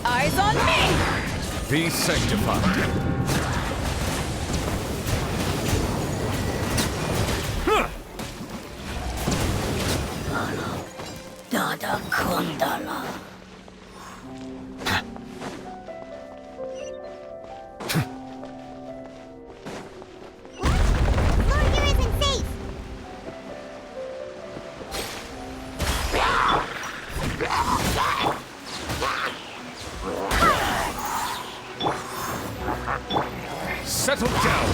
Eyes on me! Be sanctified. Dada Kundala. Floor here isn't safe. Settle down.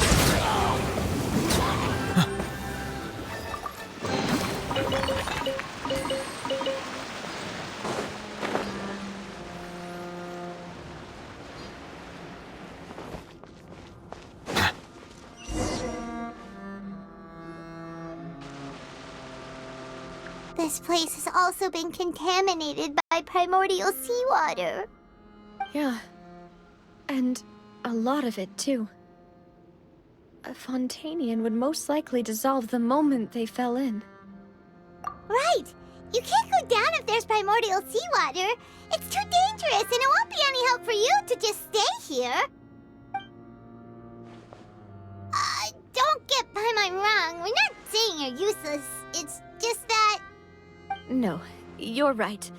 This place has also been contaminated by primordial seawater. Yeah. And a lot of it, too. A Fontanian would most likely dissolve the moment they fell in. Right! You can't go down if there's primordial seawater. It's too dangerous, and it won't be any help for you to just stay here. Don't get Paimon wrong. We're not saying you're useless. It's just that... No, you're right.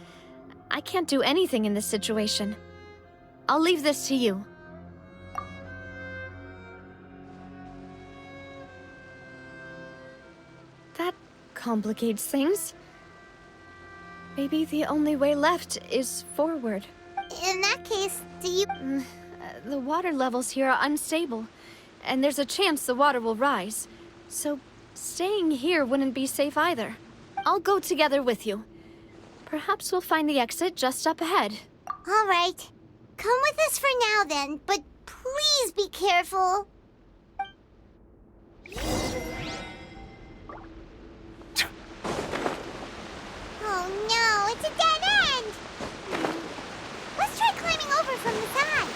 I can't do anything in this situation. I'll leave this to you. That complicates things. Maybe the only way left is forward. In that case, do you... The water levels here are unstable, and there's a chance the water will rise. So staying here wouldn't be safe either. I'll go together with you. Perhaps we'll find the exit just up ahead. All right. Come with us for now, then, but please be careful. Oh no, it's a dead end! Let's try climbing over from the side.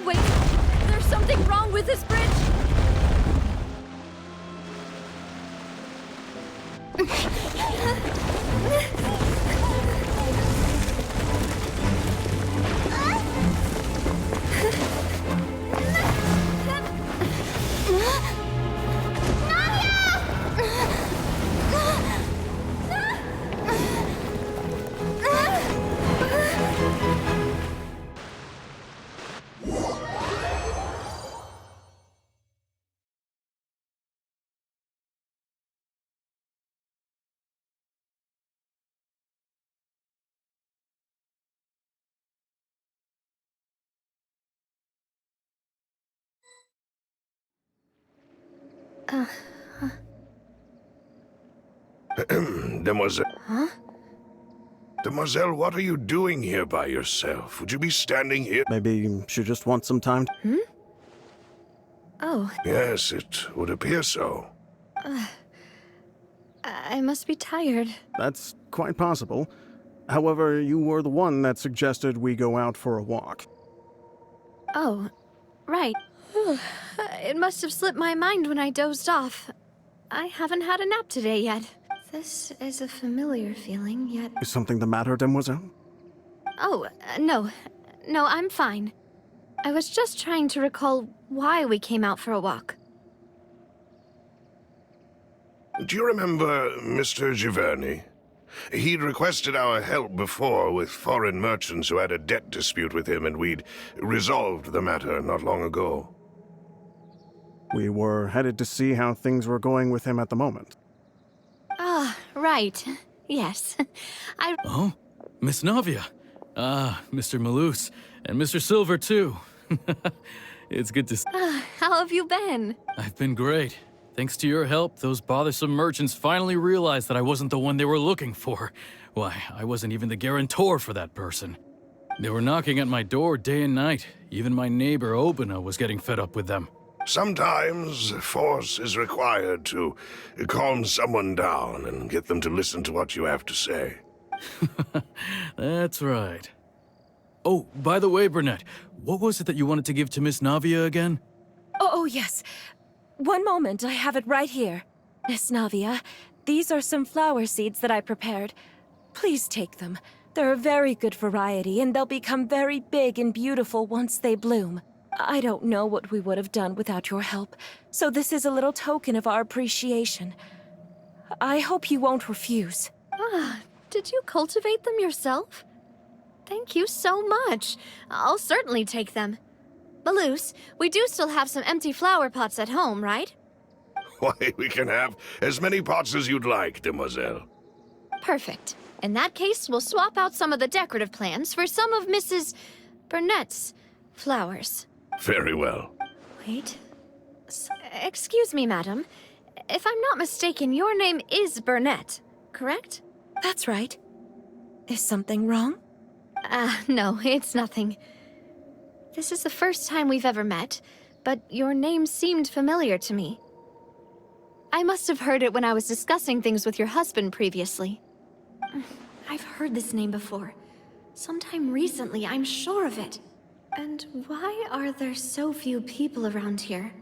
Wait, there's something wrong with this bridge? Demoiselle. Huh? Demoiselle, what are you doing here by yourself? Would you be standing here? Maybe she just wants some time. Oh, Yes, it would appear so. I must be tired. That's quite possible. However, you were the one that suggested we go out for a walk. Oh, right. It must have slipped my mind when I dozed off. I haven't had a nap today yet. This is a familiar feeling, yet... Is something the matter, Demoiselle? Oh, no. No, I'm fine. I was just trying to recall why we came out for a walk. Do you remember Mr. Giverny? He'd requested our help before with foreign merchants who had a debt dispute with him, and we'd resolved the matter not long ago. We were headed to see how things were going with him at the moment. Ah, right. Yes. Oh, Miss Navia. Ah, Mr. Malus. And Mr. Silver, too. It's good to see. How have you been? I've been great. Thanks to your help, those bothersome merchants finally realized that I wasn't the one they were looking for. Why, I wasn't even the guarantor for that person. They were knocking at my door day and night. Even my neighbor, Obina, was getting fed up with them. Sometimes force is required to calm someone down and get them to listen to what you have to say. That's right. Oh, by the way, Burnett, what was it that you wanted to give to Miss Navia again? Oh, yes. One moment, I have it right here. Miss Navia, these are some flower seeds that I prepared. Please take them. They're a very good variety, and they'll become very big and beautiful once they bloom. I don't know what we would have done without your help, so this is a little token of our appreciation. I hope you won't refuse. Ah, did you cultivate them yourself? Thank you so much. I'll certainly take them. Malus, we do still have some empty flower pots at home, right? Why, we can have as many pots as you'd like, demoiselle. Perfect. In that case, we'll swap out some of the decorative plants for some of Mrs. Burnett's flowers. Very well. Wait. Excuse me, madam. If I'm not mistaken, your name is Burnett, correct? That's right. Is something wrong? No, it's nothing. This is the first time we've ever met, but your name seemed familiar to me. I must have heard it when I was discussing things with your husband previously. I've heard this name before. Sometime recently, I'm sure of it. And why are there so few people around here?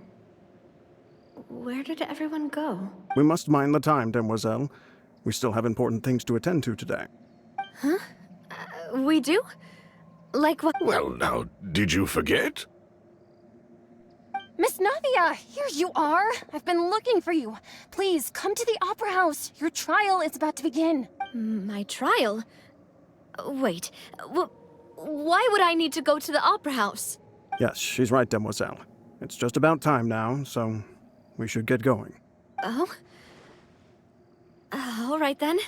Where did everyone go? We must mind the time, demoiselle. We still have important things to attend to today. Huh? We do? Like what? Well, now, did you forget? Miss Navia, here you are. I've been looking for you. Please, come to the Opera House. Your trial is about to begin. My trial? Wait, why would I need to go to the Opera House? Yes, she's right, demoiselle. It's just about time now, so we should get going. Oh? All right then.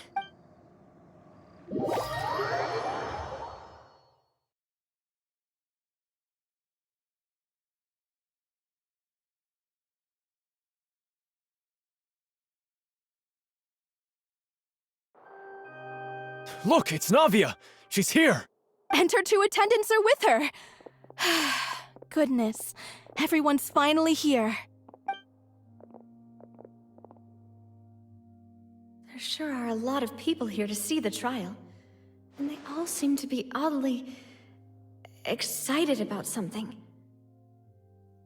Look, it's Navia! She's here! And her two attendants are with her. Goodness, everyone's finally here. There sure are a lot of people here to see the trial. And they all seem to be oddly excited about something.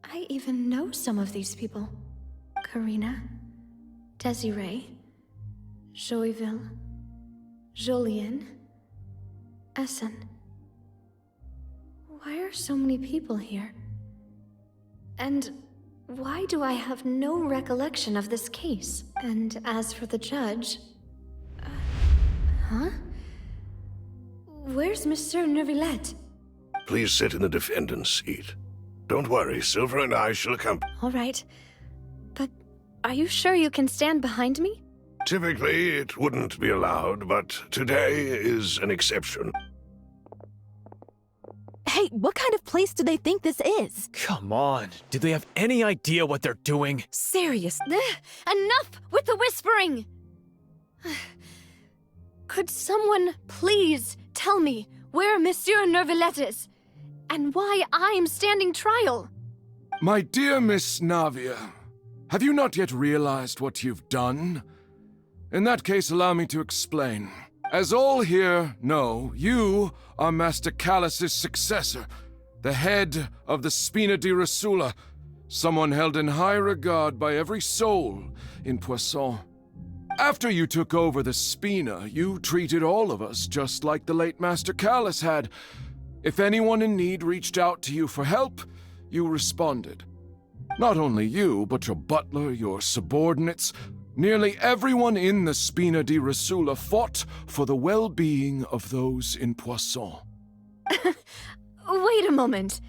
I even know some of these people. Karina, Desiree, Joyville, Jolien, Essen. Why are so many people here? And why do I have no recollection of this case? And as for the judge... huh? Where's Monsieur Neuvillette? Please sit in the defendant's seat. Don't worry, Silver and I shall accompany. All right. But are you sure you can stand behind me? Typically, it wouldn't be allowed, but today is an exception. Hey, what kind of place do they think this is? Come on, do they have any idea what they're doing? Serious. Enough with the whispering! Could someone please tell me where Monsieur Neuvillette is? And why I'm standing trial? My dear Miss Navia, have you not yet realized what you've done? In that case, allow me to explain. As all here know, you are Master Callus's successor, the head of the Spina di Rosula, someone held in high regard by every soul in Poisson. After you took over the Spina, you treated all of us just like the late Master Callus had. If anyone in need reached out to you for help, you responded. Not only you, but your butler, your subordinates, nearly everyone in the Spina di Rasula fought for the well-being of those in Poisson. Wait a moment.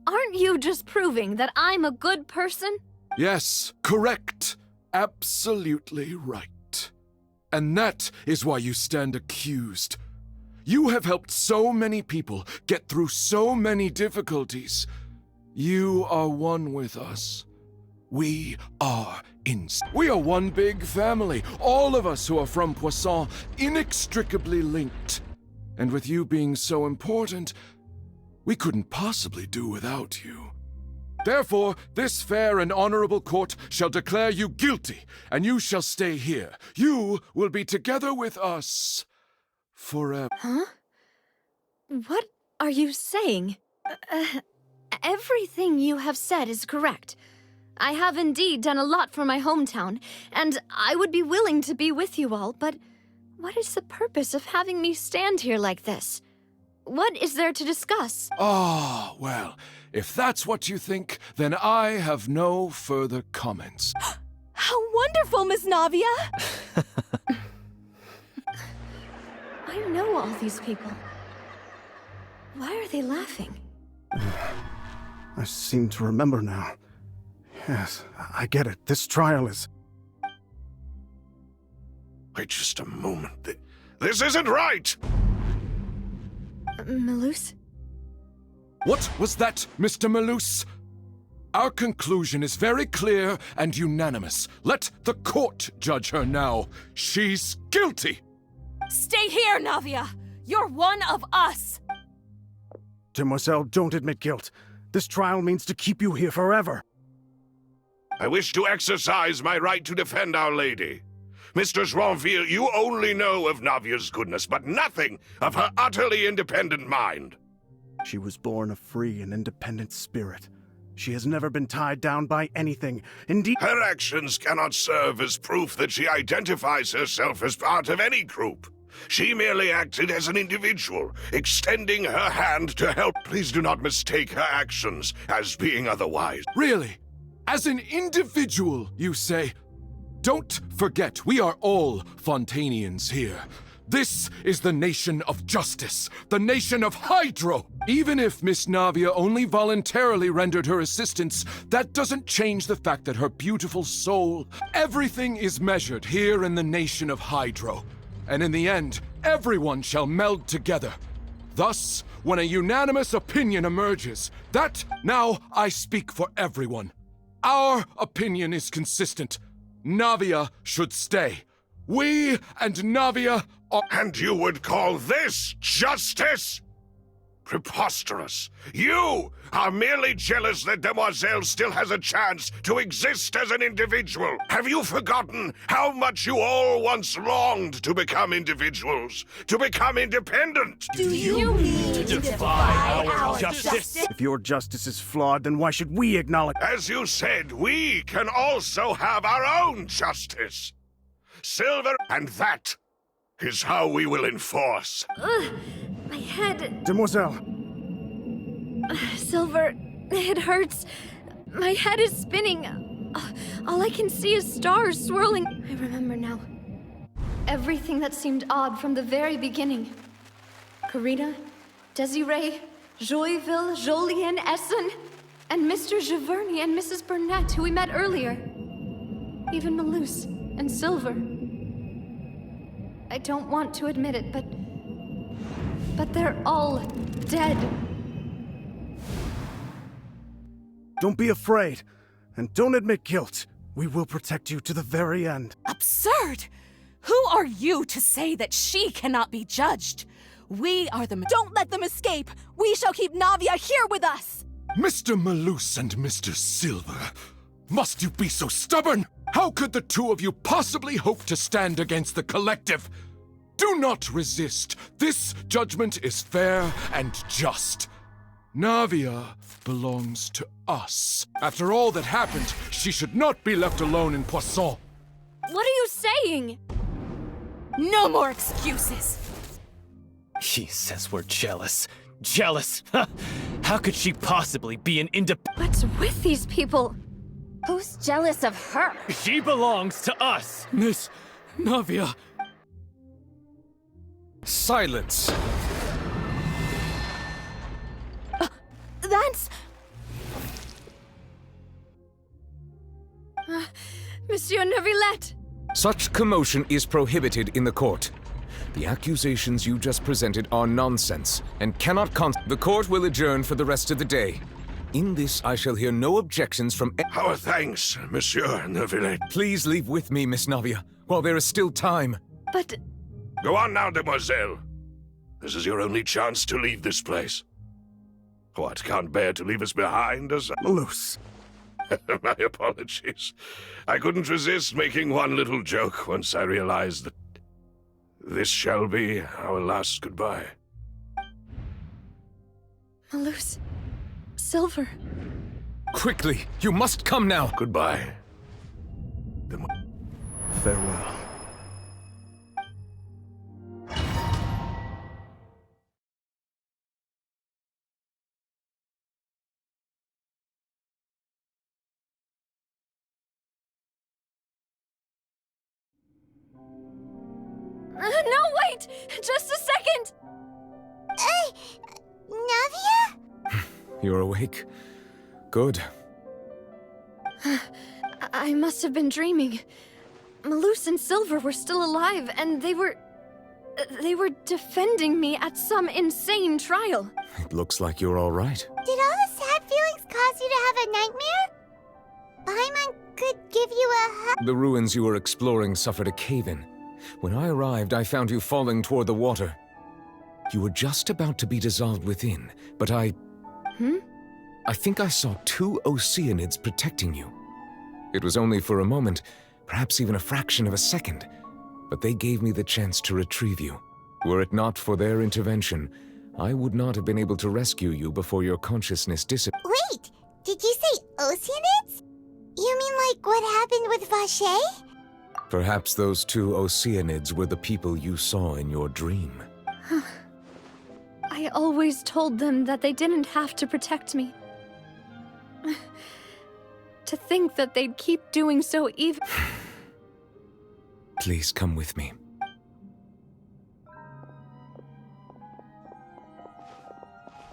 Aren't you just proving that I'm a good person? Yes, correct. Absolutely right. And that is why you stand accused. You have helped so many people get through so many difficulties. You are one with us. We are one big family, all of us who are from Poisson, inextricably linked. And with you being so important, we couldn't possibly do without you. Therefore, this fair and honorable court shall declare you guilty, and you shall stay here. You will be together with us forever. Huh? What are you saying? Everything you have said is correct. I have indeed done a lot for my hometown, and I would be willing to be with you all, but what is the purpose of having me stand here like this? What is there to discuss? Ah, well, if that's what you think, then I have no further comments. How wonderful, Miss Navia! I know all these people. Why are they laughing? I seem to remember now. Yes, I get it. This trial is... Wait just a moment. This isn't right! Malus? What was that, Mr. Malus? Our conclusion is very clear and unanimous. Let the court judge her now. She's guilty! Stay here, Navia! You're one of us! Demoiselle, don't admit guilt. This trial means to keep you here forever. I wish to exercise my right to defend Our Lady. Mr. Joinville, you only know of Navia's goodness, but nothing of her utterly independent mind. She was born a free and independent spirit. She has never been tied down by anything. Indeed, her actions cannot serve as proof that she identifies herself as part of any group. She merely acted as an individual, extending her hand to help. Please do not mistake her actions as being otherwise. Really? As an individual, you say? Don't forget, we are all Fontanians here. This is the nation of justice, the nation of Hydro. Even if Miss Navia only voluntarily rendered her assistance, that doesn't change the fact that her beautiful soul, everything is measured here in the nation of Hydro. And in the end, everyone shall meld together. Thus, when a unanimous opinion emerges, that now I speak for everyone. Our opinion is consistent. Navia should stay. We and Navia are... And you would call this justice? Preposterous. You are merely jealous that Demoiselle still has a chance to exist as an individual. Have you forgotten how much you all once longed to become individuals, to become independent? Do you mean to defy our justice? if your justice is flawed, then why should we acknowledge... As you said, we can also have our own justice. Silver, and that is how we will enforce. My head... Demoiselle! Silver, it hurts. My head is spinning. All I can see is stars swirling. I remember now. Everything that seemed odd from the very beginning. Karina, Desiree, Joyville, Jolien, Essen, and Mr. Giverny and Mrs. Burnett, who we met earlier. Even Malus and Silver. I don't want to admit it, but they're all dead. Don't be afraid, and don't admit guilt. We will protect you to the very end. Absurd! Who are you to say that she cannot be judged? We are the... Don't let them escape! We shall keep Navia here with us! Mr. Malus and Mr. Silver, must you be so stubborn? How could the two of you possibly hope to stand against the collective? Do not resist. This judgment is fair and just. Navia belongs to us. After all that happened, she should not be left alone in Poisson. What are you saying? No more excuses! He says we're jealous. Jealous. How could she possibly be an What's with these people? Who's jealous of her? She belongs to us! Miss Navia. Silence! That's... Monsieur Neuvillette! Such commotion is prohibited in the court. The accusations you just presented are nonsense and cannot The court will adjourn for the rest of the day. In this, I shall hear no objections from Our thanks, Monsieur Neuvillette. Please leave with me, Miss Navia, while there is still time. But... Go on now, demoiselle. This is your only chance to leave this place. What, can't bear to leave us behind, as Malus. My apologies. I couldn't resist making one little joke once I realized that this shall be our last goodbye. Malus... Silver... Quickly, you must come now. Goodbye. Farewell. No, wait! Just a second! Navia? You're awake. Good. I must have been dreaming. Malus and Silver were still alive, and they were defending me at some insane trial. It looks like you're all right. Did all the sad feelings cause you to have a nightmare? Paimon could give you a hug. The ruins you were exploring suffered a cave-in. When I arrived, I found you falling toward the water. You were just about to be dissolved within, but I think I saw 2 Oceanids protecting you. It was only for a moment, perhaps even a fraction of a second, but they gave me the chance to retrieve you. Were it not for their intervention, I would not have been able to rescue you before your consciousness disappeared. Wait, did you say Oceanids? You mean like what happened with Vache? Perhaps those 2 Oceanids were the people you saw in your dream. I always told them that they didn't have to protect me. To think that they'd keep doing so even... Please come with me.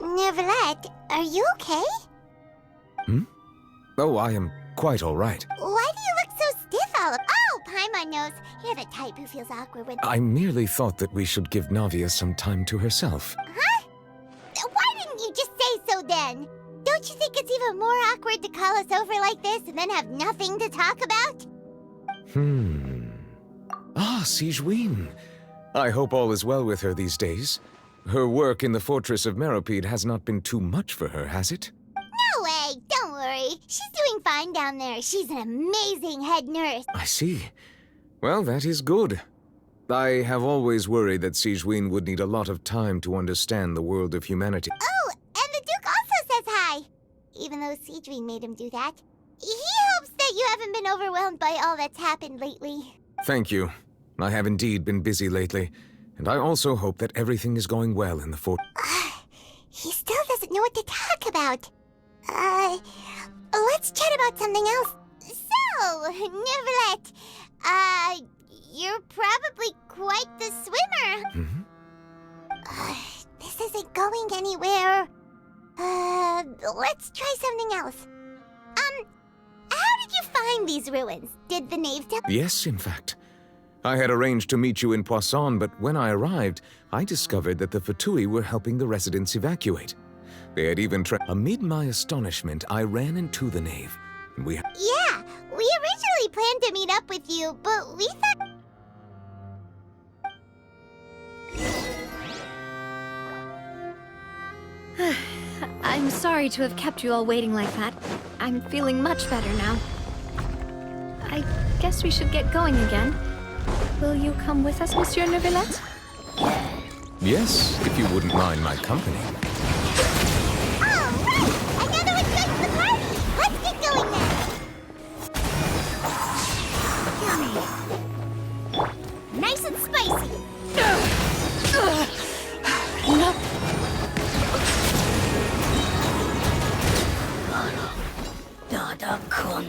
Neuvillette, are you okay? Oh, I am quite all right. Why do you look so stiff all of... Oh, Paimon knows. You're the type who feels awkward when... I merely thought that we should give Navia some time to herself. Huh? Why didn't you just say so then? Don't you think it's even more awkward to call us over like this and then have nothing to talk about? Sigewinne. I hope all is well with her these days. Her work in the Fortress of Meropide has not been too much for her, has it? No way, don't worry. She's doing fine down there. She's an amazing head nurse. I see. Well, that is good. I have always worried that Sigewinne would need a lot of time to understand the world of humanity. Oh, and the Duke also says hi. Even though Sigewinne made him do that. He hopes that you haven't been overwhelmed by all that's happened lately. Thank you. I have indeed been busy lately, and I also hope that everything is going well in the fort. He still doesn't know what to talk about. Let's chat about something else. So, Neuvillette, you're probably quite the swimmer. This isn't going anywhere. Let's try something else. How did you find these ruins? Did the knave tell? Yes, in fact. I had arranged to meet you in Poisson, but when I arrived, I discovered that the Fatui were helping the residents evacuate. They had even Amid my astonishment, I ran into the nave. And Yeah, we originally planned to meet up with you, but we thought... I'm sorry to have kept you all waiting like that. I'm feeling much better now. I guess we should get going again. Will you come with us, Monsieur Neuvillette? Yes, if you wouldn't mind my company. All right! Another one joins the party! Let's get going then! Nice and spicy!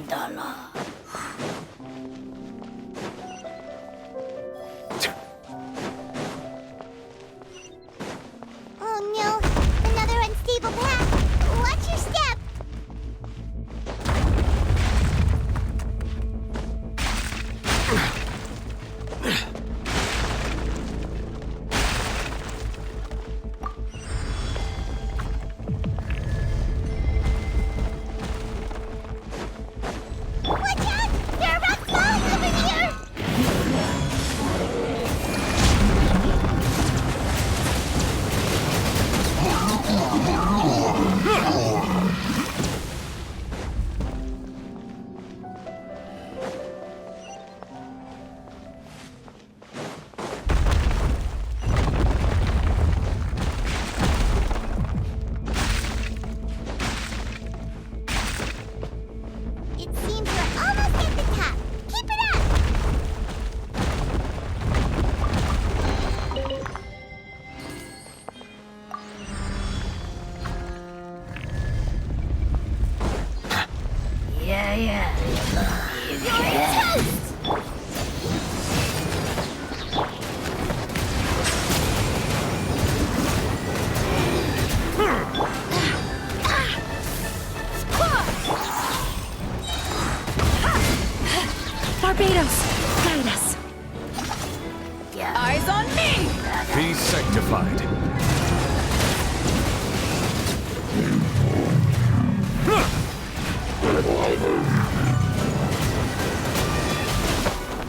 Kundala. Oh no, another unstable path. Watch your step. Watch out! There are rock falls over here! It seems we're almost at the top. Keep it up! Yeah. You're toast! Barbados, guide us. Eyes on me! Be sanctified.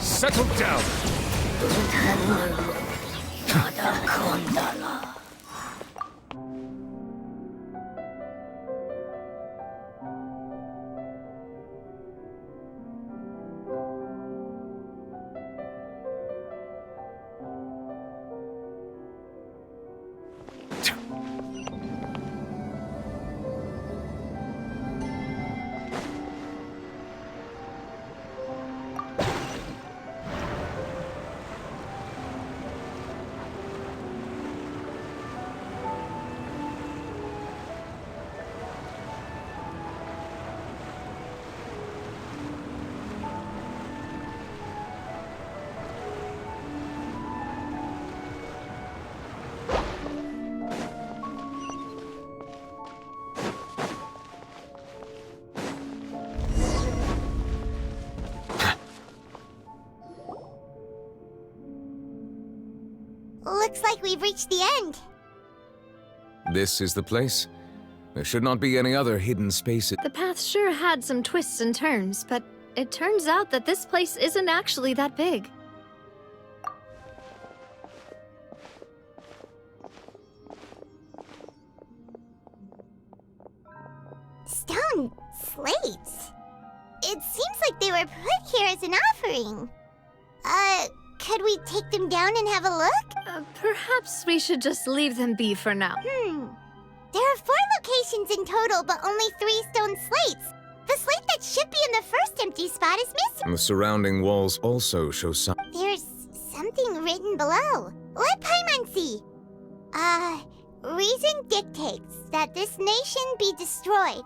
Settle down. Nada Kundala. Looks like we've reached the end. This is the place. There should not be any other hidden spaces. The path sure had some twists and turns, but it turns out that this place isn't actually that big. Stone slates. It seems like they were put here as an offering. Could we take them down and have a look? Perhaps we should just leave them be for now. There are 4 locations in total, but only 3 stone slates. The slate that should be in the first empty spot is missing. The surrounding walls also show some. There's something written below. Let Paimon see. Reason dictates that this nation be destroyed.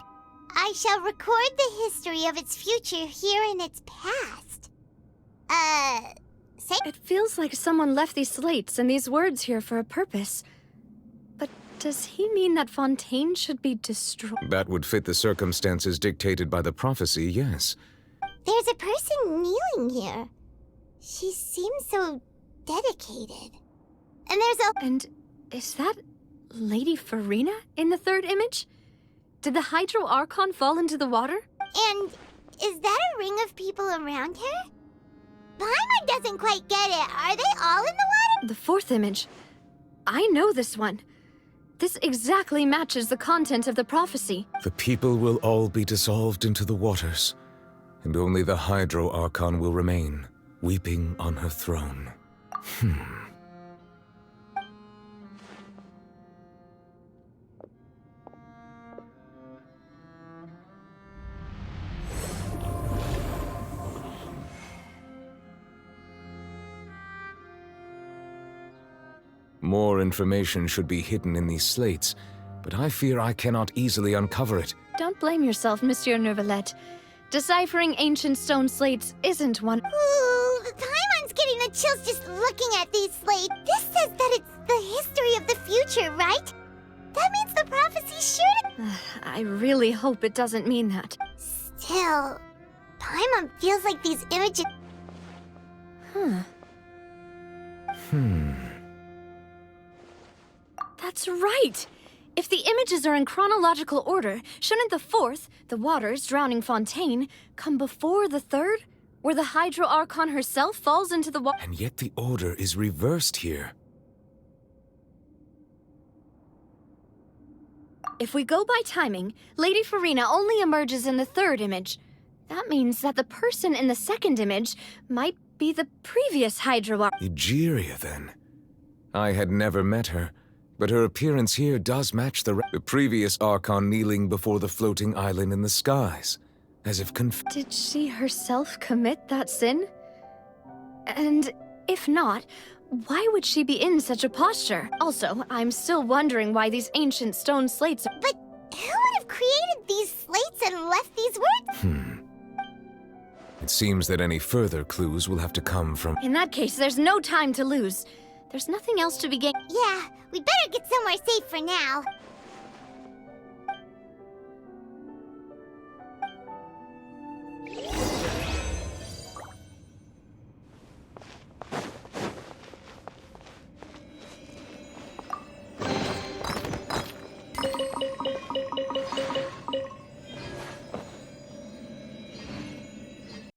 I shall record the history of its future here in its past. It feels like someone left these slates and these words here for a purpose. But does he mean that Fontaine should be destroyed? That would fit the circumstances dictated by the prophecy, yes. There's a person kneeling here. She seems so dedicated. And there's a... And is that Lady Farina in the third image? Did the Hydro Archon fall into the water? And is that a ring of people around her? Paimon doesn't quite get it. Are they all in the water? The fourth image. I know this one. This exactly matches the content of the prophecy. The people will all be dissolved into the waters, and only the Hydro Archon will remain, weeping on her throne. More information should be hidden in these slates, but I fear I cannot easily uncover it. Don't blame yourself, Monsieur Neuvillette. Deciphering ancient stone slates isn't one. Ooh, Paimon's getting the chills just looking at these slates. This says that it's the history of the future, right? That means the prophecy's sure to... I really hope it doesn't mean that. Still, Paimon feels like these images... That's right! If the images are in chronological order, shouldn't the fourth, the waters drowning Fontaine, come before the third? Where the Hydro Archon herself falls into the water? And yet the order is reversed here. If we go by timing, Lady Farina only emerges in the third image. That means that the person in the second image might be the previous Hydro Archon. Egeria, then. I had never met her, but her appearance here does match the previous Archon kneeling before the floating island in the skies, as if Did she herself commit that sin? And if not, why would she be in such a posture? Also, I'm still wondering why these ancient stone slates are— But who would have created these slates and left these words? It seems that any further clues will have to come from... In that case, there's no time to lose. There's nothing else to be gained. Yeah, we better get somewhere safe for now.